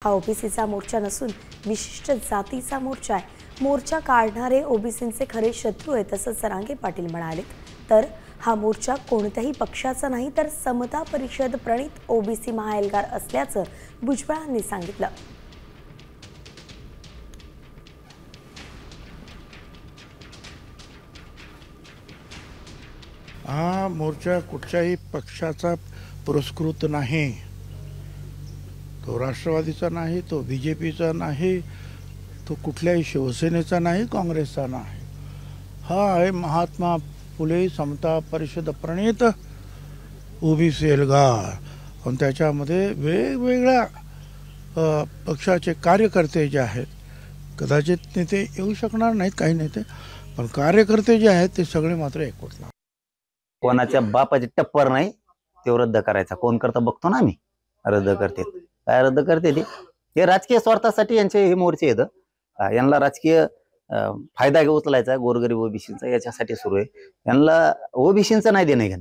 हा ओबीसीचा मोर्चा नसून विशिष्ट जातीचा मोर्चा आहे। मोर्चा काढणारे ओबीसींचे खरे शत्रू आहेत असं जरांगे पाटील म्हणाले। तर हा मोर्चा कोणत्याही पक्षाचा नाही तर समता परिषद प्रणित ओबीसी महाएल्गार असल्याचं भुजबळांनी सांगितलं। हा मोर्चा कुठच्याही पक्षाचा पुरस्कृत नाही, तो राष्ट्रवादीचा नाही, तो बीजेपीचा नाही, तो कुठल्याही शिवसेनेचा नाही, काँग्रेसचा नाही। हा आहे महात्मा फुले समता परिषद प्रणित ओबीसी एल्गार आणि त्याच्यामध्ये वेगवेगळ्या पक्षाचे कार्यकर्ते जे आहेत, कदाचित नेते येऊ शकणार नाहीत काही नेते, पण कार्यकर्ते जे आहेत ते सगळे मात्र एकवटणार। कोणाच्या बापाची टप्पर नाही ते रद्द करायचा। कोण करता बघतो ना आम्ही, रद्द करते काय रद्द करते ते राजकीय स्वार्थासाठी यांचे हे मोर्चे येतं। यांना राजकीय फायदा उचलायचा गोरगरीब ओबीसींचा, याच्यासाठी सुरू आहे। यांना ओबीसींचा नाही देणं घेणं।